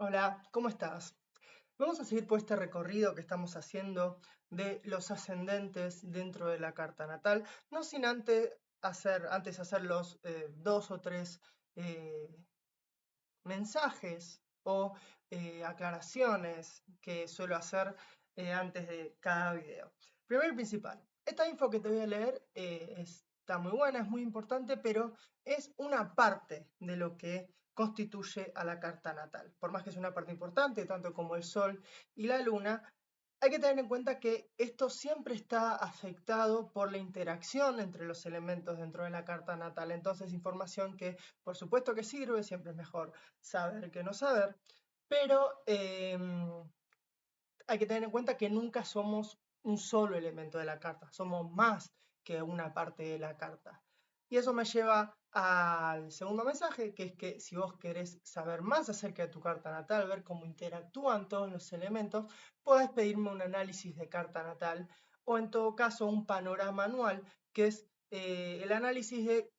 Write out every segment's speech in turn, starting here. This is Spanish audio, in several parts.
Hola, ¿cómo estás? Vamos a seguir por este recorrido que estamos haciendo de los ascendentes dentro de la carta natal, no sin antes hacer los dos o tres eh, mensajes o aclaraciones que suelo hacer antes de cada video. Primero y principal, esta info que te voy a leer está muy buena, es muy importante, pero es una parte de lo que constituye a la carta natal. Por más que es una parte importante, tanto como el Sol y la Luna, hay que tener en cuenta que esto siempre está afectado por la interacción entre los elementos dentro de la carta natal. Entonces, información que por supuesto que sirve, siempre es mejor saber que no saber, pero hay que tener en cuenta que nunca somos un solo elemento de la carta, somos más que una parte de la carta. Y eso me lleva al segundo mensaje, que es que si vos querés saber más acerca de tu carta natal, ver cómo interactúan todos los elementos, podés pedirme un análisis de carta natal o en todo caso un panorama anual, que es el análisis de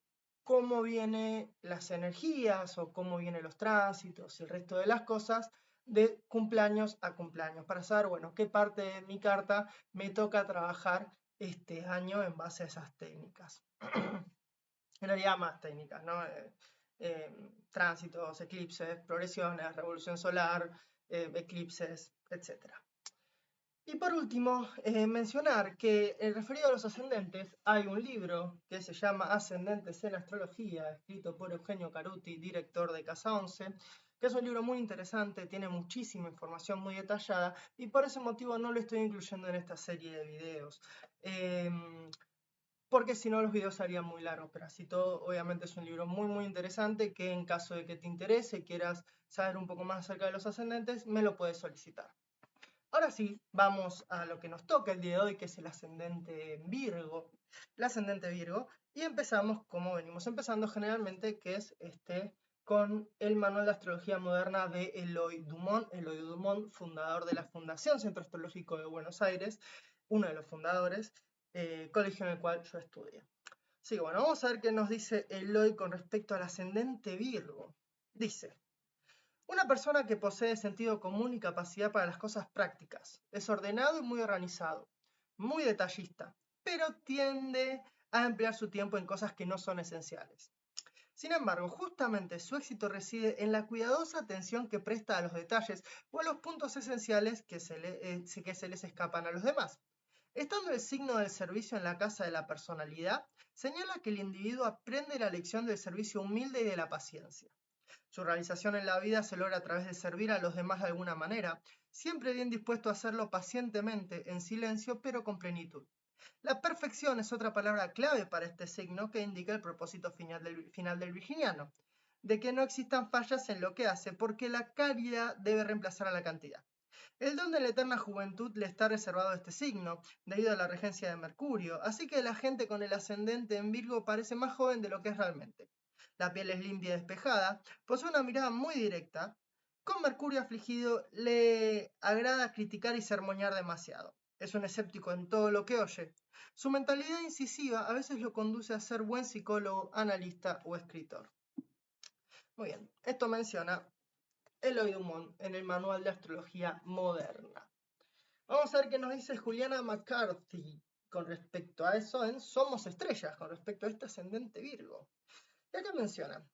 cómo vienen las energías o cómo vienen los tránsitos y el resto de las cosas de cumpleaños a cumpleaños, para saber, bueno, qué parte de mi carta me toca trabajar este año en base a esas técnicas. En realidad más técnicas, ¿no? Tránsitos, eclipses, progresiones, revolución solar, eclipses, etc. Y por último, mencionar que referido a los ascendentes, hay un libro que se llama Ascendentes en Astrología, escrito por Eugenio Caruti, director de Casa 11, que es un libro muy interesante, tiene muchísima información muy detallada y por ese motivo no lo estoy incluyendo en esta serie de videos. Porque si no los videos serían muy largos, pero así todo, obviamente es un libro muy interesante que en caso de que te interese y quieras saber un poco más acerca de los ascendentes, me lo puedes solicitar. Ahora sí, vamos a lo que nos toca el día de hoy, que es el ascendente Virgo. El ascendente Virgo. Y empezamos como venimos empezando generalmente, que es con el Manual de Astrología Moderna de Eloy Dumont. Eloy Dumont, fundador de la Fundación Centro Astrológico de Buenos Aires, uno de los fundadores, colegio en el cual yo estudié. Así que bueno, vamos a ver qué nos dice Eloy con respecto al ascendente Virgo. Dice: una persona que posee sentido común y capacidad para las cosas prácticas. Es ordenado y muy organizado, muy detallista, pero tiende a emplear su tiempo en cosas que no son esenciales. Sin embargo, justamente su éxito reside en la cuidadosa atención que presta a los detalles o a los puntos esenciales que se les escapan a los demás. Estando el signo del servicio en la casa de la personalidad, señala que el individuo aprende la lección del servicio humilde y de la paciencia. Su realización en la vida se logra a través de servir a los demás de alguna manera, siempre bien dispuesto a hacerlo pacientemente, en silencio, pero con plenitud. La perfección es otra palabra clave para este signo que indica el propósito final del virginiano, de que no existan fallas en lo que hace, porque la calidad debe reemplazar a la cantidad. El don de la eterna juventud le está reservado a este signo, debido a la regencia de Mercurio, así que la gente con el ascendente en Virgo parece más joven de lo que es realmente. La piel es limpia y despejada, posee una mirada muy directa. Con Mercurio afligido le agrada criticar y sermonear demasiado. Es un escéptico en todo lo que oye. Su mentalidad incisiva a veces lo conduce a ser buen psicólogo, analista o escritor. Muy bien, esto menciona Eloy Dumont en el Manual de Astrología Moderna. Vamos a ver qué nos dice Juliana McCarthy con respecto a eso en Somos Estrellas, con respecto a este ascendente Virgo. Y acá menciona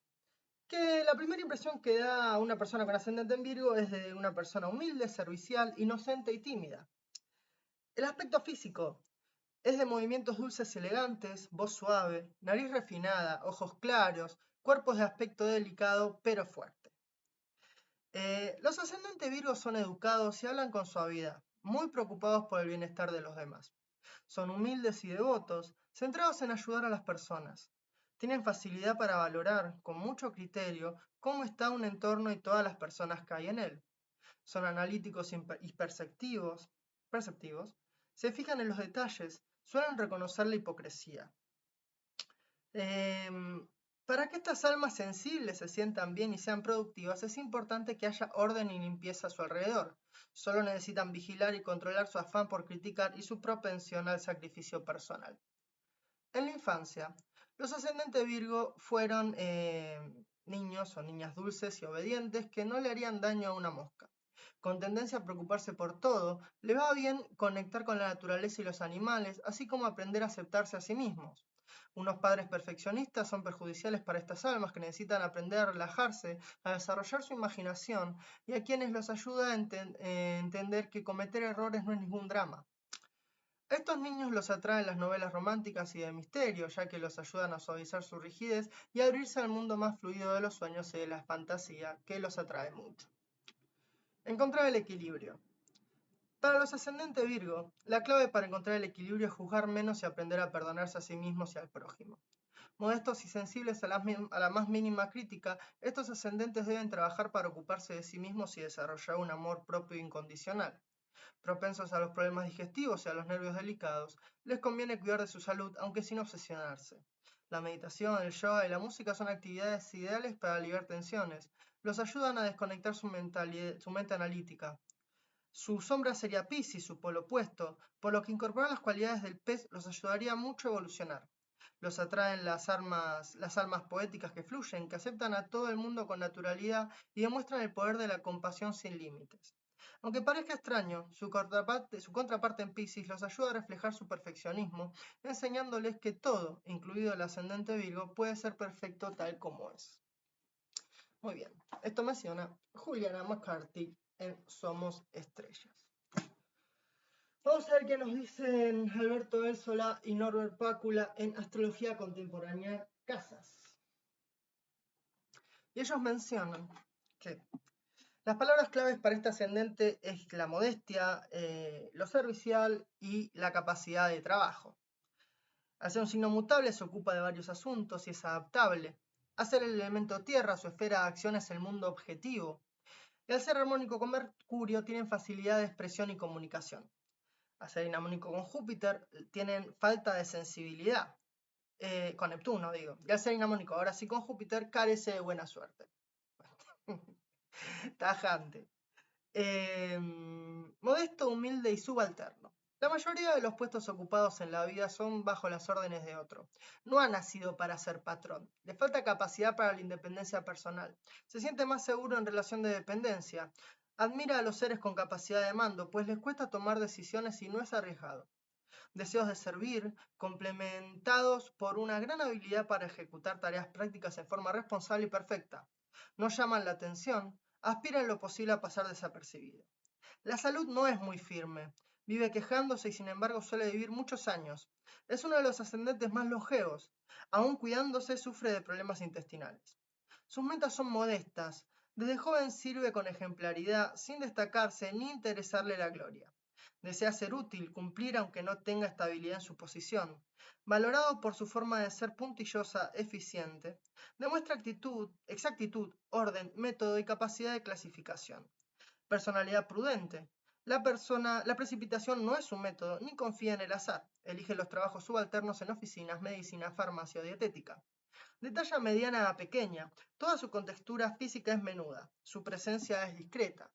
que la primera impresión que da una persona con ascendente en Virgo es de una persona humilde, servicial, inocente y tímida. El aspecto físico es de movimientos dulces y elegantes, voz suave, nariz refinada, ojos claros, cuerpos de aspecto delicado pero fuerte. Los ascendentes Virgo son educados y hablan con suavidad, muy preocupados por el bienestar de los demás. Son humildes y devotos, centrados en ayudar a las personas. Tienen facilidad para valorar, con mucho criterio, cómo está un entorno y todas las personas que hay en él. Son analíticos y perceptivos, se fijan en los detalles, suelen reconocer la hipocresía. Para que estas almas sensibles se sientan bien y sean productivas, es importante que haya orden y limpieza a su alrededor. Solo necesitan vigilar y controlar su afán por criticar y su propensión al sacrificio personal. En la infancia, los ascendentes Virgo fueron niños o niñas dulces y obedientes que no le harían daño a una mosca. Con tendencia a preocuparse por todo, le va bien conectar con la naturaleza y los animales, así como aprender a aceptarse a sí mismos. Unos padres perfeccionistas son perjudiciales para estas almas que necesitan aprender a relajarse, a desarrollar su imaginación y a quienes los ayuda a entender que cometer errores no es ningún drama. A estos niños los atraen las novelas románticas y de misterio, ya que los ayudan a suavizar su rigidez y a abrirse al mundo más fluido de los sueños y de la fantasía, que los atrae mucho. Encontrar el equilibrio. Para los ascendentes Virgo, la clave para encontrar el equilibrio es juzgar menos y aprender a perdonarse a sí mismos y al prójimo. Modestos y sensibles a la más mínima crítica, estos ascendentes deben trabajar para ocuparse de sí mismos y desarrollar un amor propio e incondicional. Propensos a los problemas digestivos y a los nervios delicados, les conviene cuidar de su salud, aunque sin obsesionarse. La meditación, el yoga y la música son actividades ideales para aliviar tensiones. Los ayudan a desconectar su mente analítica. Su sombra sería Piscis, su polo opuesto, por lo que incorporar las cualidades del pez los ayudaría mucho a evolucionar. Los atraen las almas poéticas que fluyen, que aceptan a todo el mundo con naturalidad y demuestran el poder de la compasión sin límites. Aunque parezca extraño, su contraparte en Piscis los ayuda a reflejar su perfeccionismo, enseñándoles que todo, incluido el ascendente Virgo, puede ser perfecto tal como es. Muy bien, esto menciona Juliana McCarthy en Somos Estrellas. Vamos a ver qué nos dicen Alberto Elsola y Norbert Pácula en Astrología Contemporánea Casas. Y ellos mencionan que las palabras claves para este ascendente es la modestia, lo servicial y la capacidad de trabajo. Al ser un signo mutable se ocupa de varios asuntos y es adaptable. Al ser el elemento tierra, su esfera de acción es el mundo objetivo. Y al ser armónico con Mercurio tienen facilidad de expresión y comunicación. Al ser inarmónico con Júpiter tienen falta de sensibilidad. Con Neptuno, digo. Y al ser inarmónico ahora sí con Júpiter carece de buena suerte. Tajante. Modesto, humilde y subalterno. La mayoría de los puestos ocupados en la vida son bajo las órdenes de otro. No ha nacido para ser patrón. Le falta capacidad para la independencia personal. Se siente más seguro en relación de dependencia. Admira a los seres con capacidad de mando, pues les cuesta tomar decisiones y no es arriesgado. Deseos de servir, complementados por una gran habilidad para ejecutar tareas prácticas en forma responsable y perfecta. No llaman la atención, aspira en lo posible a pasar desapercibido. La salud no es muy firme, vive quejándose y sin embargo suele vivir muchos años. Es uno de los ascendentes más longevos, aún cuidándose sufre de problemas intestinales. Sus metas son modestas, desde joven sirve con ejemplaridad sin destacarse ni interesarle la gloria. Desea ser útil, cumplir aunque no tenga estabilidad en su posición. Valorado por su forma de ser puntillosa, eficiente, demuestra exactitud, orden, método y capacidad de clasificación. Personalidad prudente. La precipitación no es su método, ni confía en el azar. Elige los trabajos subalternos en oficinas, medicina, farmacia o dietética. De talla mediana a pequeña, toda su contextura física es menuda, su presencia es discreta.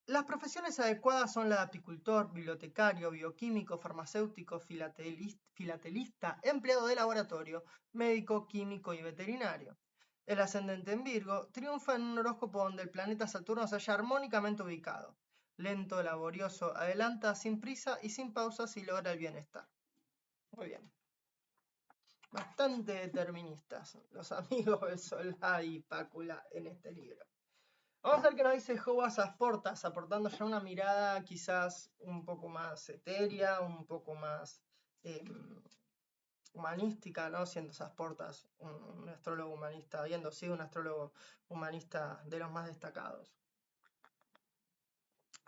Las profesiones adecuadas son la de apicultor, bibliotecario, bioquímico, farmacéutico, filatelista, empleado de laboratorio, médico, químico y veterinario. El ascendente en Virgo triunfa en un horóscopo donde el planeta Saturno se halla armónicamente ubicado. Lento, laborioso, adelanta sin prisa y sin pausas y logra el bienestar. Muy bien. Bastante deterministas los amigos del Solá y Pácula en este libro. Vamos a ver qué nos dice Howard Sasportas, aportando ya una mirada quizás un poco más etérea, un poco más humanística, ¿no? Siendo Sasportas un astrólogo humanista, habiendo sido un astrólogo humanista de los más destacados.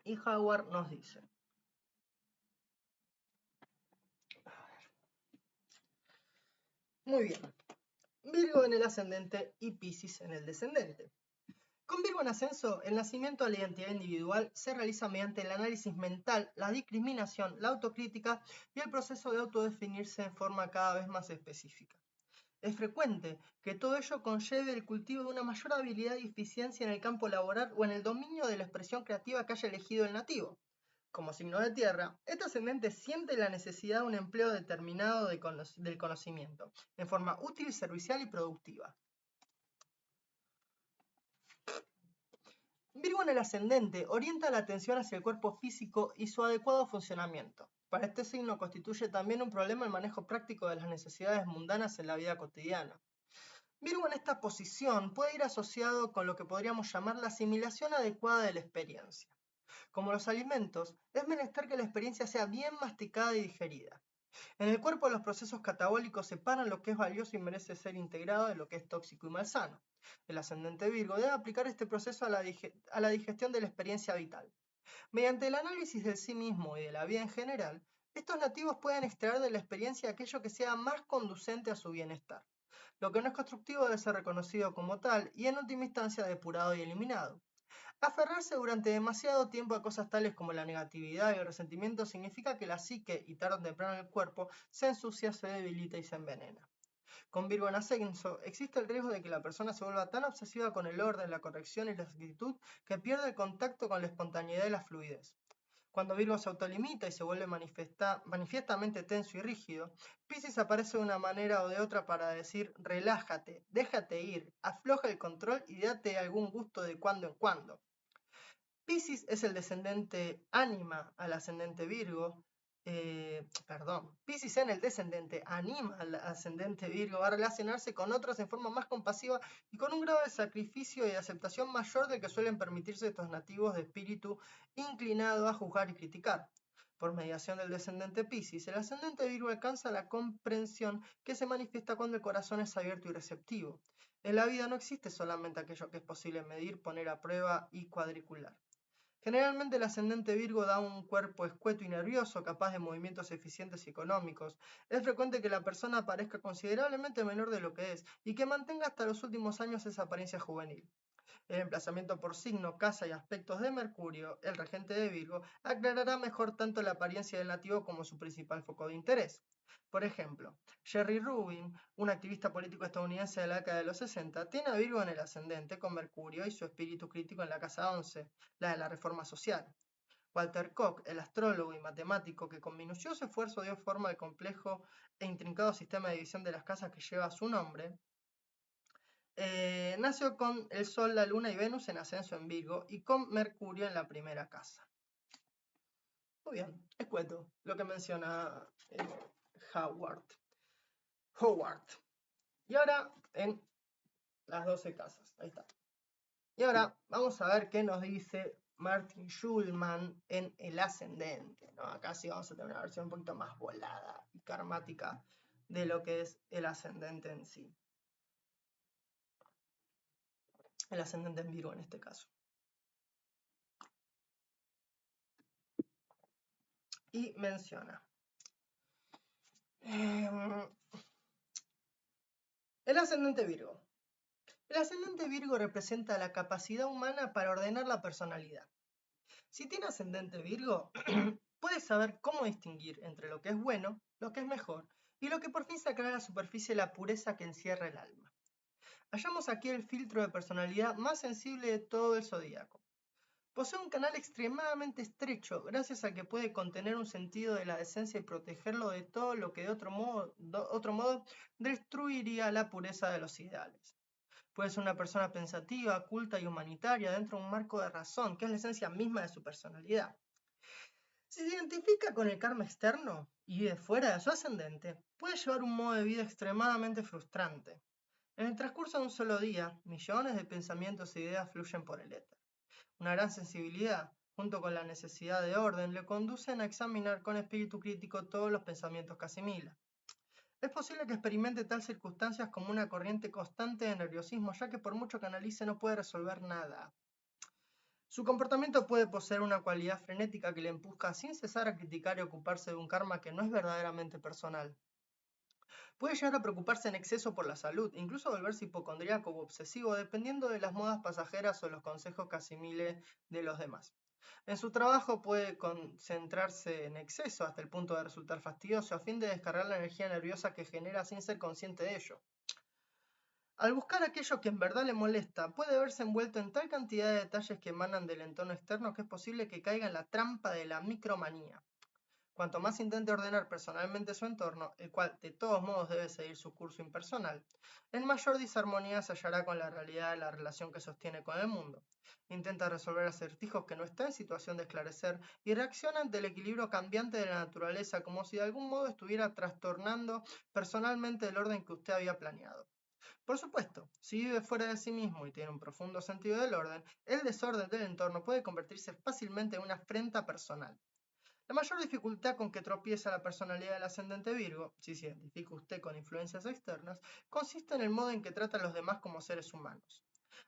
Y Howard nos dice: muy bien, Virgo en el ascendente y Piscis en el descendente. Con Virgo en ascenso, el nacimiento de la identidad individual se realiza mediante el análisis mental, la discriminación, la autocrítica y el proceso de autodefinirse en forma cada vez más específica. Es frecuente que todo ello conlleve el cultivo de una mayor habilidad y eficiencia en el campo laboral o en el dominio de la expresión creativa que haya elegido el nativo. como signo de tierra, este ascendente siente la necesidad de un empleo determinado del conocimiento, en forma útil, servicial y productiva. Virgo en el ascendente orienta la atención hacia el cuerpo físico y su adecuado funcionamiento. Para este signo constituye también un problema el manejo práctico de las necesidades mundanas en la vida cotidiana. Virgo en esta posición puede ir asociado con lo que podríamos llamar la asimilación adecuada de la experiencia. Como los alimentos, es menester que la experiencia sea bien masticada y digerida. En el cuerpo los procesos catabólicos separan lo que es valioso y merece ser integrado de lo que es tóxico y malsano. El ascendente Virgo debe aplicar este proceso a la digestión de la experiencia vital. Mediante el análisis de sí mismo y de la vida en general, estos nativos pueden extraer de la experiencia aquello que sea más conducente a su bienestar. Lo que no es constructivo debe ser reconocido como tal y en última instancia depurado y eliminado. Aferrarse durante demasiado tiempo a cosas tales como la negatividad y el resentimiento significa que la psique y tarde o temprano el cuerpo se ensucia, se debilita y se envenena. Con Virgo en ascenso, existe el riesgo de que la persona se vuelva tan obsesiva con el orden, la corrección y la exactitud que pierda el contacto con la espontaneidad y la fluidez. Cuando Virgo se autolimita y se vuelve manifiestamente tenso y rígido, Piscis aparece de una manera o de otra para decir relájate, déjate ir, afloja el control y date algún gusto de cuando en cuando. Piscis es el descendente ánima al ascendente Virgo, Piscis en el descendente anima al ascendente Virgo a relacionarse con otros en forma más compasiva y con un grado de sacrificio y de aceptación mayor del que suelen permitirse estos nativos de espíritu inclinado a juzgar y criticar. Por mediación del descendente Piscis, el ascendente Virgo alcanza la comprensión que se manifiesta cuando el corazón es abierto y receptivo. En la vida no existe solamente aquello que es posible medir, poner a prueba y cuadricular. Generalmente el ascendente Virgo da un cuerpo escueto y nervioso, capaz de movimientos eficientes y económicos. Es frecuente que la persona parezca considerablemente menor de lo que es y que mantenga hasta los últimos años esa apariencia juvenil. El emplazamiento por signo, casa y aspectos de Mercurio, el regente de Virgo, aclarará mejor tanto la apariencia del nativo como su principal foco de interés. Por ejemplo, Jerry Rubin, un activista político estadounidense de la década de los 60, tiene a Virgo en el ascendente con Mercurio y su espíritu crítico en la casa 11, la de la reforma social. Walter Koch, el astrólogo y matemático que con minucioso esfuerzo dio forma al complejo e intrincado sistema de división de las casas que lleva su nombre, nació con el Sol, la Luna y Venus en ascenso en Virgo y con Mercurio en la primera casa. Muy bien, escueto lo que menciona Howard. Y ahora en las 12 casas, ahí está. Y ahora vamos a ver qué nos dice Martin Schulman en el ascendente, ¿no? Acá sí vamos a tener una versión un poquito más volada y karmática de lo que es el ascendente en sí. El ascendente en Virgo en este caso. Y menciona. El ascendente Virgo. El ascendente Virgo representa la capacidad humana para ordenar la personalidad. Si tiene ascendente Virgo, puede saber cómo distinguir entre lo que es bueno, lo que es mejor, y lo que por fin sacará a la superficie la pureza que encierra el alma. Hallamos aquí el filtro de personalidad más sensible de todo el zodíaco. Posee un canal extremadamente estrecho, gracias al que puede contener un sentido de la decencia y protegerlo de todo lo que de otro modo destruiría la pureza de los ideales. Puede ser una persona pensativa, culta y humanitaria dentro de un marco de razón, que es la esencia misma de su personalidad. Si se identifica con el karma externo y vive fuera de su ascendente, puede llevar un modo de vida extremadamente frustrante. En el transcurso de un solo día, millones de pensamientos e ideas fluyen por el éter. Una gran sensibilidad, junto con la necesidad de orden, le conducen a examinar con espíritu crítico todos los pensamientos que asimila. Es posible que experimente tal circunstancias como una corriente constante de nerviosismo, ya que por mucho que analice no puede resolver nada. Su comportamiento puede poseer una cualidad frenética que le empuja sin cesar a criticar y ocuparse de un karma que no es verdaderamente personal. Puede llegar a preocuparse en exceso por la salud, incluso volverse hipocondríaco u obsesivo, dependiendo de las modas pasajeras o los consejos que asimile de los demás. En su trabajo puede concentrarse en exceso hasta el punto de resultar fastidioso a fin de descargar la energía nerviosa que genera sin ser consciente de ello. Al buscar aquello que en verdad le molesta, puede verse envuelto en tal cantidad de detalles que emanan del entorno externo que es posible que caiga en la trampa de la micromanía. Cuanto más intente ordenar personalmente su entorno, el cual de todos modos debe seguir su curso impersonal, en mayor disarmonía se hallará con la realidad de la relación que sostiene con el mundo. Intenta resolver acertijos que no está en situación de esclarecer y reacciona ante el equilibrio cambiante de la naturaleza como si de algún modo estuviera trastornando personalmente el orden que usted había planeado. Por supuesto, si vive fuera de sí mismo y tiene un profundo sentido del orden, el desorden del entorno puede convertirse fácilmente en una afrenta personal. La mayor dificultad con que tropieza la personalidad del ascendente Virgo, si se identifica usted con influencias externas, consiste en el modo en que trata a los demás como seres humanos.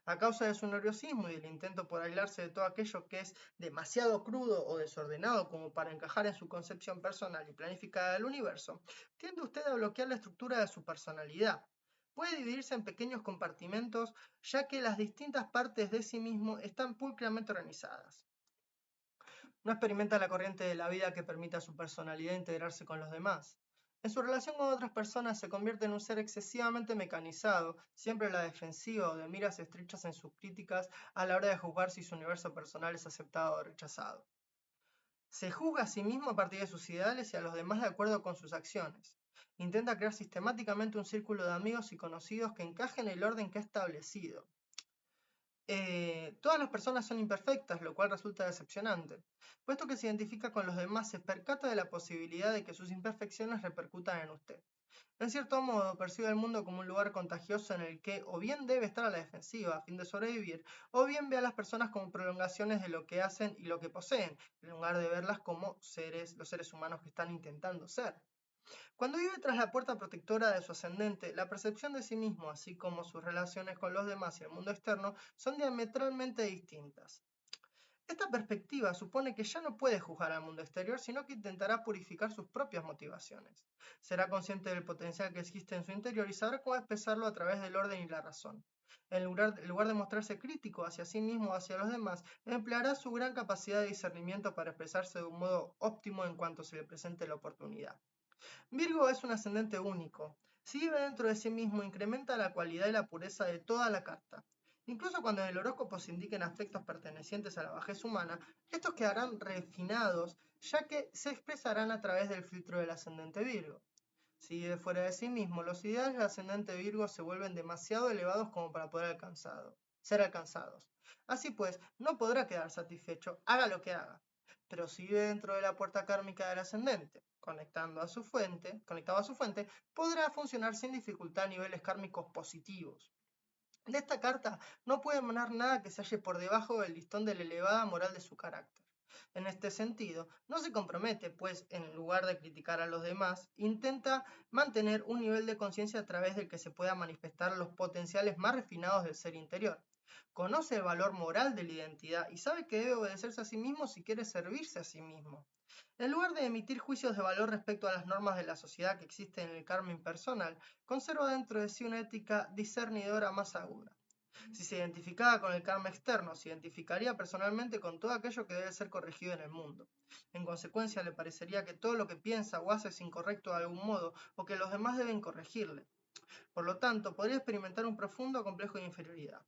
A causa de su nerviosismo y del intento por aislarse de todo aquello que es demasiado crudo o desordenado como para encajar en su concepción personal y planificada del universo, tiende usted a bloquear la estructura de su personalidad. Puede dividirse en pequeños compartimentos, ya que las distintas partes de sí mismo están pulcramente organizadas. No experimenta la corriente de la vida que permita a su personalidad integrarse con los demás. En su relación con otras personas se convierte en un ser excesivamente mecanizado, siempre a la defensiva o de miras estrechas en sus críticas a la hora de juzgar si su universo personal es aceptado o rechazado. Se juzga a sí mismo a partir de sus ideales y a los demás de acuerdo con sus acciones. Intenta crear sistemáticamente un círculo de amigos y conocidos que encajen en el orden que ha establecido. Todas las personas son imperfectas, lo cual resulta decepcionante. Puesto que se identifica con los demás, se percata de la posibilidad de que sus imperfecciones repercutan en usted. En cierto modo, percibe el mundo como un lugar contagioso en el que o bien debe estar a la defensiva a fin de sobrevivir, o bien ve a las personas como prolongaciones de lo que hacen y lo que poseen, en lugar de verlas como los seres humanos que están intentando ser. Cuando vive tras la puerta protectora de su ascendente, la percepción de sí mismo, así como sus relaciones con los demás y el mundo externo, son diametralmente distintas. Esta perspectiva supone que ya no puede juzgar al mundo exterior, sino que intentará purificar sus propias motivaciones. Será consciente del potencial que existe en su interior y sabrá cómo expresarlo a través del orden y la razón. En lugar de mostrarse crítico hacia sí mismo o hacia los demás, empleará su gran capacidad de discernimiento para expresarse de un modo óptimo en cuanto se le presente la oportunidad. Virgo es un ascendente único. Si vive dentro de sí mismo, incrementa la cualidad y la pureza de toda la carta. Incluso cuando en el horóscopo se indiquen aspectos pertenecientes a la bajez humana, estos quedarán refinados, ya que se expresarán a través del filtro del ascendente Virgo. Si vive fuera de sí mismo, los ideales del ascendente Virgo se vuelven demasiado elevados como para poder ser alcanzados. Así pues, no podrá quedar satisfecho, haga lo que haga. Pero si vive dentro de la puerta kármica del ascendente, conectado a su fuente, podrá funcionar sin dificultad a niveles kármicos positivos. De esta carta no puede emanar nada que se halle por debajo del listón de la elevada moral de su carácter. En este sentido, no se compromete, pues en lugar de criticar a los demás, intenta mantener un nivel de conciencia a través del que se pueda manifestar los potenciales más refinados del ser interior. Conoce el valor moral de la identidad y sabe que debe obedecerse a sí mismo si quiere servirse a sí mismo. En lugar de emitir juicios de valor respecto a las normas de la sociedad que existen en el karma impersonal, conserva dentro de sí una ética discernidora más aguda. Si se identificaba con el karma externo, se identificaría personalmente con todo aquello que debe ser corregido en el mundo. En consecuencia, le parecería que todo lo que piensa o hace es incorrecto de algún modo o que los demás deben corregirle. Por lo tanto, podría experimentar un profundo complejo de inferioridad.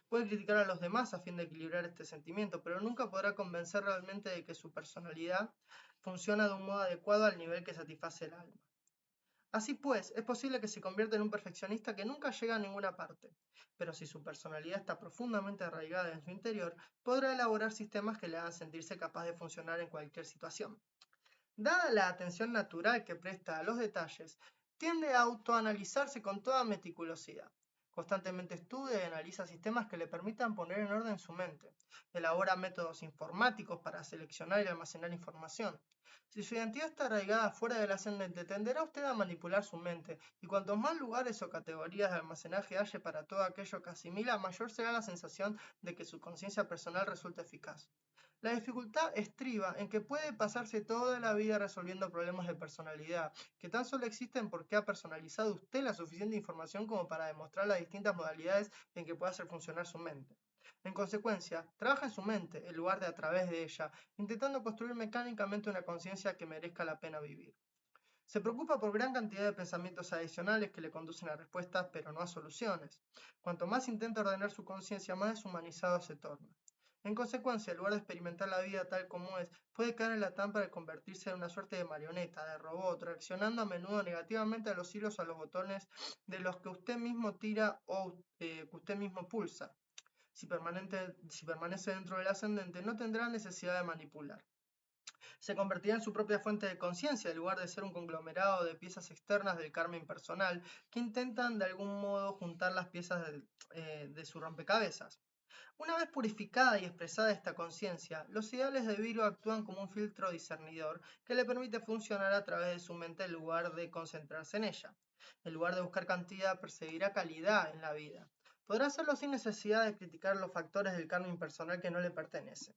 Puede criticar a los demás a fin de equilibrar este sentimiento, pero nunca podrá convencer realmente de que su personalidad funciona de un modo adecuado al nivel que satisface el alma. Así pues, es posible que se convierta en un perfeccionista que nunca llega a ninguna parte, pero si su personalidad está profundamente arraigada en su interior, podrá elaborar sistemas que le hagan sentirse capaz de funcionar en cualquier situación. Dada la atención natural que presta a los detalles, tiende a autoanalizarse con toda meticulosidad. Constantemente estudia y analiza sistemas que le permitan poner en orden su mente. Elabora métodos informáticos para seleccionar y almacenar información. Si su identidad está arraigada fuera del ascendente, tenderá usted a manipular su mente, y cuantos más lugares o categorías de almacenaje halle para todo aquello que asimila, mayor será la sensación de que su conciencia personal resulta eficaz. La dificultad estriba en que puede pasarse toda la vida resolviendo problemas de personalidad, que tan solo existen porque ha personalizado usted la suficiente información como para demostrar las distintas modalidades en que puede hacer funcionar su mente. En consecuencia, trabaja en su mente en lugar de a través de ella, intentando construir mecánicamente una conciencia que merezca la pena vivir. Se preocupa por gran cantidad de pensamientos adicionales que le conducen a respuestas, pero no a soluciones. Cuanto más intenta ordenar su conciencia, más deshumanizado se torna. En consecuencia, en lugar de experimentar la vida tal como es, puede caer en la trampa de convertirse en una suerte de marioneta, de robot, reaccionando a menudo negativamente a los hilos o a los botones de los que usted mismo tira o que usted mismo pulsa. Si permanece dentro del ascendente, no tendrá necesidad de manipular. Se convertirá en su propia fuente de conciencia, en lugar de ser un conglomerado de piezas externas del karma impersonal que intentan de algún modo juntar las piezas de su rompecabezas. Una vez purificada y expresada esta conciencia, los ideales de Virgo actúan como un filtro discernidor que le permite funcionar a través de su mente en lugar de concentrarse en ella. En lugar de buscar cantidad, perseguirá calidad en la vida. Podrá hacerlo sin necesidad de criticar los factores del karma impersonal que no le pertenecen.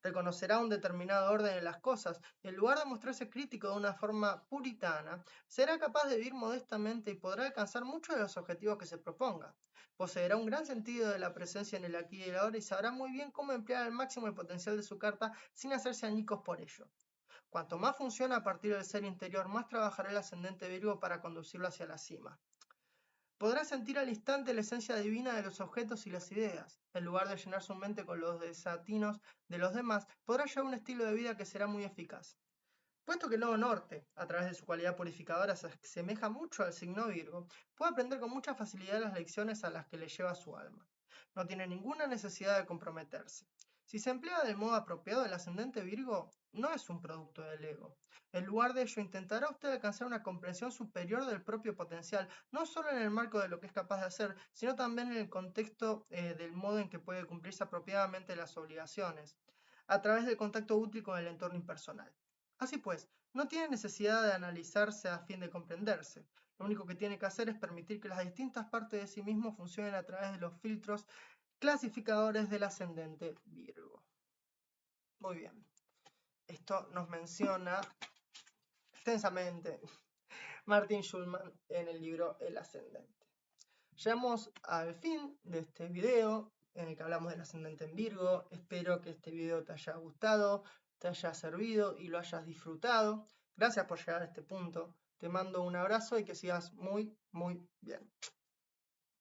Reconocerá un determinado orden en las cosas y en lugar de mostrarse crítico de una forma puritana, será capaz de vivir modestamente y podrá alcanzar muchos de los objetivos que se proponga. Poseerá un gran sentido de la presencia en el aquí y el ahora y sabrá muy bien cómo emplear al máximo el potencial de su carta sin hacerse añicos por ello. Cuanto más funciona a partir del ser interior, más trabajará el ascendente Virgo para conducirlo hacia la cima. Podrá sentir al instante la esencia divina de los objetos y las ideas. En lugar de llenar su mente con los desatinos de los demás, podrá llevar un estilo de vida que será muy eficaz. Puesto que el nodo norte, a través de su cualidad purificadora, se asemeja mucho al signo Virgo, puede aprender con mucha facilidad las lecciones a las que le lleva su alma. No tiene ninguna necesidad de comprometerse. Si se emplea del modo apropiado, el ascendente Virgo no es un producto del ego. En lugar de ello, intentará usted alcanzar una comprensión superior del propio potencial, no solo en el marco de lo que es capaz de hacer, sino también en el contexto del modo en que puede cumplirse apropiadamente las obligaciones, a través del contacto útil con el entorno impersonal. Así pues, no tiene necesidad de analizarse a fin de comprenderse. Lo único que tiene que hacer es permitir que las distintas partes de sí mismo funcionen a través de los filtros clasificadores del ascendente Virgo. Muy bien. Esto nos menciona extensamente Martin Schulman en el libro El Ascendente. Llegamos al fin de este video en el que hablamos del ascendente en Virgo. Espero que este video te haya gustado, te haya servido y lo hayas disfrutado. Gracias por llegar a este punto. Te mando un abrazo y que sigas muy, muy bien.